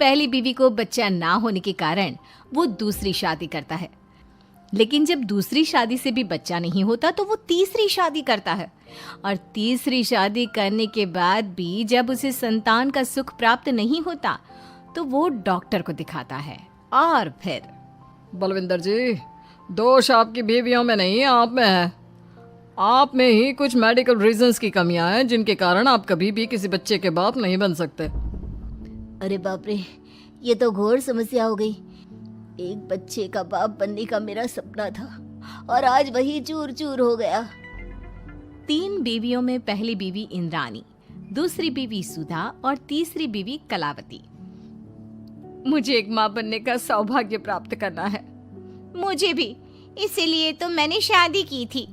पहली बीवी को बच्चा ना होने के कारण वो दूसरी शादी करता है, लेकिन जब दूसरी शादी से भी बच्चा नहीं होता तो वो तीसरी शादी करता है, और तीसरी शादी करने के बाद भी जब उसे संतान का सुख प्राप्त नहीं होता तो वो डॉक्टर को दिखाता है। और फिर बलविंदर जी, दोष आपकी बीवियों में नहीं, आप में है। आप में ही कुछ मेडिकल रीजंस की कमियां हैं जिनके कारण आप कभी भी किसी बच्चे के बाप नहीं बन सकते। अरे बाप रे, ये तो घोर समस्या हो गई। एक बच्चे का बाप बनने का मेरा सपना था और आज वही चूर चूर हो गया। 3 बीवियों में पहली बीवी इंद्राणी, दूसरी बीवी सुधा और तीसरी बीवी कलावती। मुझे एक माँ बनने का सौभाग्य प्राप्त करना है। मुझे भी, इसीलिए तो मैंने शादी की थी।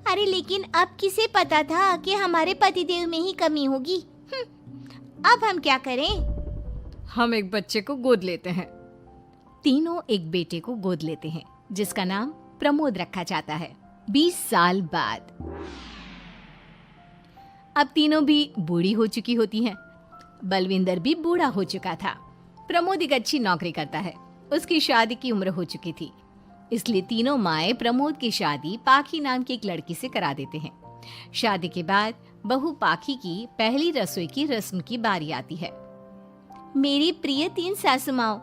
अरे लेकिन अब किसे पता था कि हमारे पतिदेव में ही कमी होगी। अब हम क्या करें? हम एक बच्चे को गोद लेते हैं। तीनों एक बेटे को गोद लेते हैं जिसका नाम प्रमोद रखा जाता है। 20 साल बाद अब तीनों भी बूढ़ी हो चुकी होती हैं। बलविंदर भी बूढ़ा हो चुका था। प्रमोद एक अच्छी नौकरी करता है। उसकी शादी की उम्र हो चुकी थी, इसलिए तीनों माएं प्रमोद की शादी पाखी नाम की एक लड़की से करा देते हैं। शादी के बाद बहू पाखी की पहली रसोई की रस्म की बारी आती है। मेरी प्रिय 3 सासू माओ,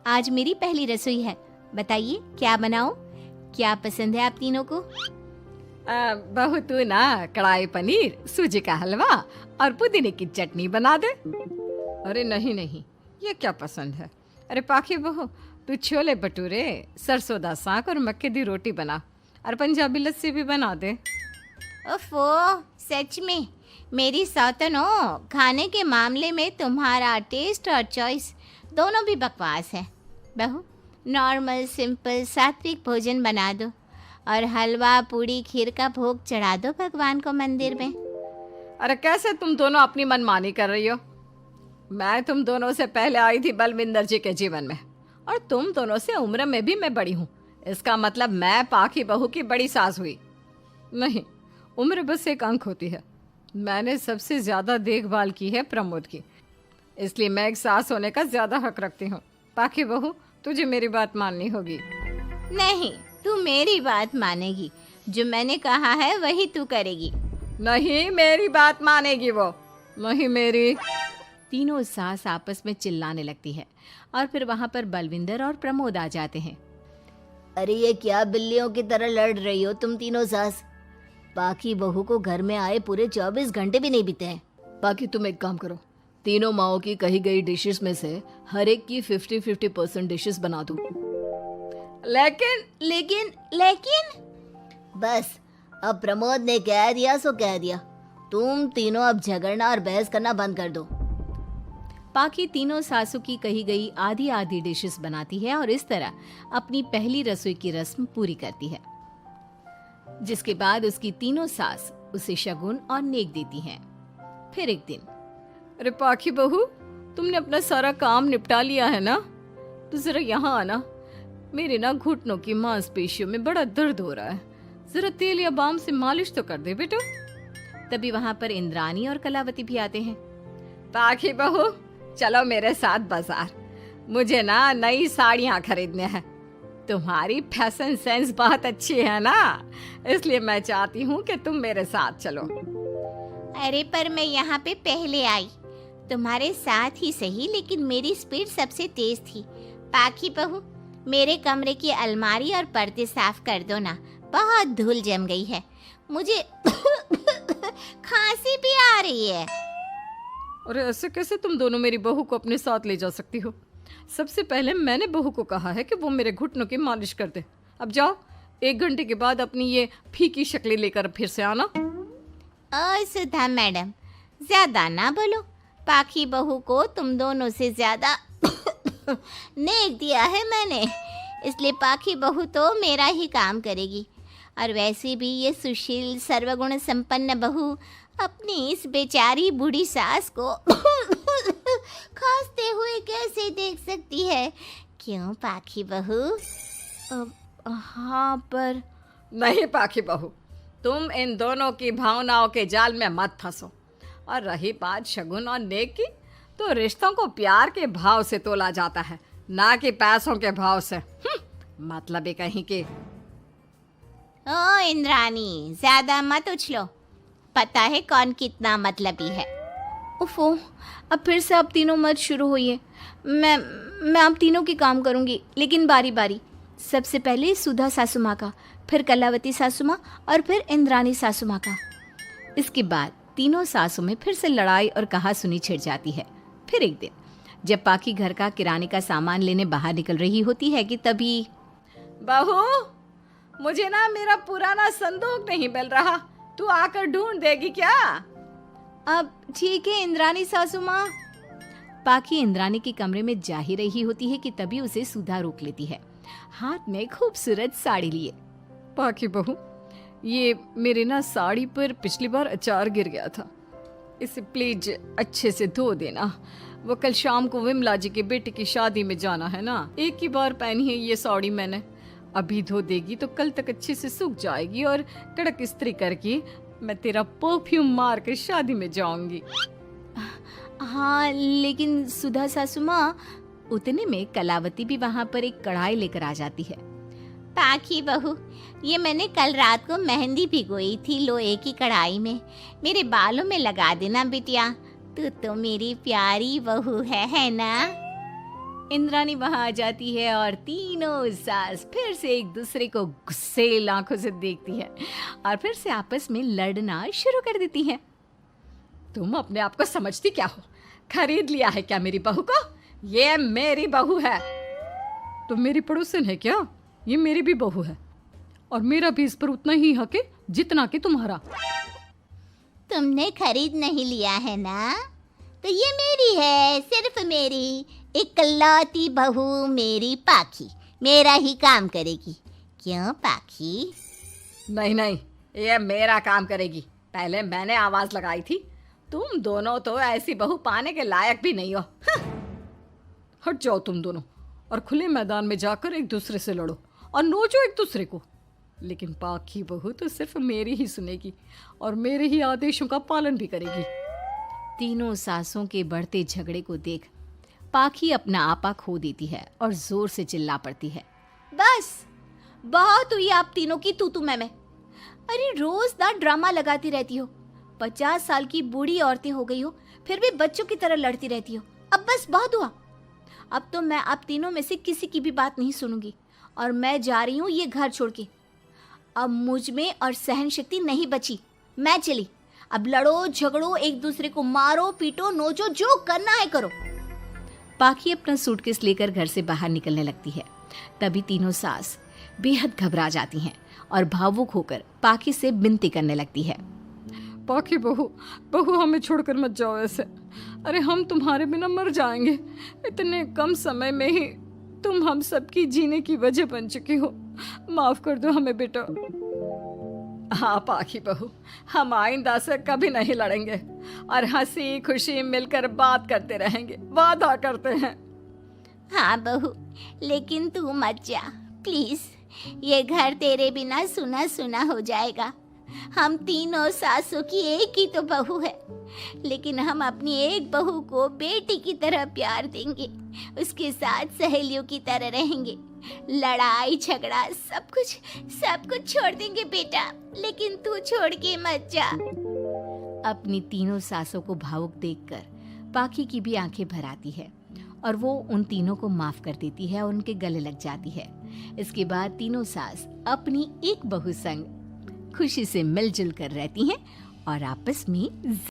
आज मेरी पहली रसोई है। बताइए क्या बनाऊं? क्या पसंद है आप तीनों को? बहू तू ना कढ़ाई पनीर, सूजी का हलवा और पुदीने की चटनी बना दे। अरे नहीं नहीं, ये क्या पसंद है। अरे पाखी बहू, तू छोले भटूरे, सरसों दा साग और मक्के दी रोटी बना और पंजाबी लस्सी भी बना दे। ओफो, सच में मेरी सौतन हो, खाने के मामले में तुम्हारा टेस्ट और चॉइस दोनों भी बकवास है। बहू, नॉर्मल सिंपल सात्विक भोजन बना दो और हलवा पूड़ी खीर का भोग चढ़ा दो भगवान को मंदिर में। अरे कैसे तुम दोनों अपनी मनमानी कर रही हो? मैं तुम दोनों से पहले आई थी बलविंदर जी के जीवन में, और तुम दोनों से उम्र में भी मैं बड़ी हूँ। इसका मतलब मैं पाखी बहू की बड़ी सास हुई? नहीं, उम्र बस एक अंक होती है। मैंने सबसे ज़्यादा देखभाल की है प्रमोद की, इसलिए मैं एक सास होने का ज़्यादा हक रखती हूँ। पाखी बहू, तुझे मेरी बात माननी होगी। नहीं, तू मेरी बात मानेगी। जो मैंने कहा है वही तू करेगी। नहीं, मेरी बात मानेगी वो। नहीं मेरी। तीनों सास आपस में चिल्लाने लगती है और फिर वहां पर बलविंदर और प्रमोद आ जाते हैं। अरे ये क्या बिल्लियों की तरह लड़ रही हो तुम तीनों सास? पाखी बहू को घर में आए पूरे 24 घंटे भी नहीं बीते हैं। बाकी तुम एक काम करो, तीनों माओं की कही गई डिशेस में से हर एक की 50-50% डिशेस बना दो। लेकिन बस, अब प्रमोद ने कह दिया सो कह दिया। तुम तीनों अब झगड़ना और बहस करना बंद कर दो। पाखी तीनों सासों की कही गई आधी आधी डिशेस बनाती है और इस तरह अपनी पहली रसोई की रस्म पूरी करती है, जिसके बाद उसकी तीनों सास उसे शगुन और नेक देती हैं। फिर एक दिन, अरे पाखी बहू, तुमने अपना सारा काम निपटा लिया है ना? तो जरा यहाँ आना। मेरे ना घुटनों की मांसपेशियों में बड़ा दर्द हो रहा है। जरा तेल या बाम से मालिश तो कर दे बेटा। तभी वहां पर इंद्राणी और कलावती भी आते हैं। पाखी बहू, चलो मेरे साथ बाजार। मुझे ना नई साड़ियाँ खरीदने हैं। तुम्हारी फैशन सेंस बहुत अच्छी है ना, इसलिए मैं चाहती हूँ कि तुम मेरे साथ चलो। अरे पर मैं यहाँ पे पहले आई, तुम्हारे साथ ही सही, लेकिन मेरी स्पीड सबसे तेज थी। पाखी बहू, मेरे कमरे की अलमारी और पर्दे साफ कर दो ना, बहुत धूल जम गई है। मुझे खांसी भी आ रही है। अरे ऐसे कैसे तुम दोनों मेरी बहू को अपने साथ ले जा सकती हो? सबसे पहले मैंने बहू को कहा है कि वो मेरे घुटनों की मालिश कर दे। अब जाओ, 1 घंटे के बाद अपनी ये फीकी शक्लें लेकर फिर से आना। सुधा मैडम, ज्यादा ना बोलो। पाखी बहू को तुम दोनों से ज्यादा नेक दिया है मैंने, इसलिए पाखी बहू तो मेरा ही काम करेगी। और वैसे भी ये सुशील सर्वगुण संपन्न बहू अपनी इस बेचारी बूढ़ी सास को खांसते हुए कैसे देख सकती है? क्यों पाखी बहू? हाँ, पर नहीं पाखी बहू, तुम इन दोनों की भावनाओं के जाल में मत फंसो। और रही बात शगुन और नेक की, तो रिश्तों को प्यार के भाव से तोला जाता है, ना कि पैसों के भाव से। मतलब ये कहीं के। ओ इंद्रानी, ज्यादा मत उछलो, पता है कौन कितना मतलबी है। उफो, अब फिर से आप तीनों मत शुरू होइए। मैं आप तीनों की काम करूंगी, लेकिन बारी बारी। सबसे पहले सुधा सासू माँ का, फिर कलावती सासू माँ और फिर इंद्रानी सासू माँ का। इसके बाद तीनों सासू में फिर से लड़ाई और कहासुनी छिड़ जाती है। फिर एक दिन जब पाखी घर का किराने का सामान लेने बाहर निकल रही होती है कि तभी, बहू, मुझे ना मेरा पुराना संदूक नहीं मिल रहा, तू आकर ढूंढ देगी क्या? अब ठीक है इंद्रानी सासू माँ। पाखी इंद्रानी के कमरे में जा ही रही होती है कि तभी उसे सुधा रोक लेती है, हाथ में खूबसूरत साड़ी लिए। पाखी बहू, ये मेरे ना साड़ी पर पिछली बार अचार गिर गया था, इसे प्लीज अच्छे से धो देना। वो कल शाम को विमला जी के बेटे की शादी में जाना है ना, एक ही बार पहनी है ये साड़ी मैंने। अभी धो देगी तो कल तक अच्छे से सूख जाएगी और कड़क इस्त्री करके मैं तेरा परफ्यूम मार कर शादी में जाऊंगी। हाँ, लेकिन सुधा सासू माँ। उतने में कलावती भी वहाँ पर एक कढ़ाई लेकर आ जाती है। पाखी बहू, ये मैंने कल रात को मेहंदी भिगोई थी लोहे की कढ़ाई में, मेरे बालों में लगा देना बिटिया। तू तो मेरी प्यारी बहू है ना? इंद्रानी वहाँ आ जाती है और तीनों सास फिर से एक दूसरे को गुस्सेल आंखों से देखती है और फिर से आपस में लड़ना शुरू कर देती है। तुम अपने आप को समझती क्या हो? खरीद लिया है क्या मेरी बहू को? ये मेरी बहू है। तुम मेरी पड़ोसन है क्या? ये मेरी भी बहू है और मेरा भी इस पर उतना ही हक है जितना कि तुम्हारा। तुमने खरीद नहीं लिया है ना, तो ये मेरी है, सिर्फ मेरी, इकलौती बहू मेरी पाखी, मेरा ही काम करेगी। क्यों पाखी? नहीं नहीं, ये मेरा काम करेगी। पहले मैंने आवाज लगाई थी। तुम दोनों तो ऐसी बहू पाने के लायक भी नहीं हो। हट जाओ तुम दोनों और खुले मैदान में जाकर एक दूसरे से लड़ो और नोचो एक दूसरे को। लेकिन पाखी बहू तो सिर्फ मेरी ही सुनेगी और मेरे ही आदेशों का पालन भी करेगी। तीनों सासों के बढ़ते झगड़े को देख पाखी अपना आपा खो देती है और जोर से चिल्ला पड़ती है, बस बहुत हुई आप तीनों की तू मैं। अरे रोज ना ड्रामा लगाती रहती हो, 50 साल की बूढ़ी औरतें हो गई हो, फिर भी बच्चों की तरह लड़ती रहती हो। अब बस बहुत हुआ। अब तो मैं आप तीनों में से किसी की भी बात नहीं सुनूंगी और मैं जा रही हूँ ये घर छोड़ के। अब मुझ में और सहन शक्ति नहीं बची, मैं चली। अब लड़ो झगड़ो, एक दूसरे को मारो पीटो नोचो, जो करना है करो। पाखी अपना सूटकेस लेकर घर से बाहर निकलने लगती है। तभी तीनों सास बेहद घबरा जाती हैं और भावुक होकर पाखी से विनती करने लगती है, पाखी बहू, हमें छोड़कर मत जाओ ऐसे। अरे हम तुम्हारे बिना मर जाएंगे। इतने कम समय में ही तुम हम सबकी जीने की वजह बन चुकी हो। माफ कर दो हमें बेटा। हाँ पाखी बहू, हम आइंदा से कभी नहीं लड़ेंगे और हंसी खुशी मिलकर बात करते रहेंगे, वादा करते हैं। हाँ बहू, लेकिन तू मत जा प्लीज, ये घर तेरे बिना सुना सुना हो जाएगा। हम तीनों सासों की एक ही तो बहू है, लेकिन हम अपनी एक बहू को बेटी की तरह प्यार देंगे, उसके साथ सहेलियों की तरह रहेंगे। लड़ाई झगड़ा सब कुछ छोड़ देंगे बेटा, लेकिन तू छोड़ के मत जा। अपनी तीनों सासों को भावुक देखकर पाखी की भी आंखें भर आती है और वो उन तीनों को माफ कर देती है और उनके गले लग जाती है। इसके बाद तीनों सास अपनी एक बहू संग खुशी से मिलजुल कर रहती हैं और आपस में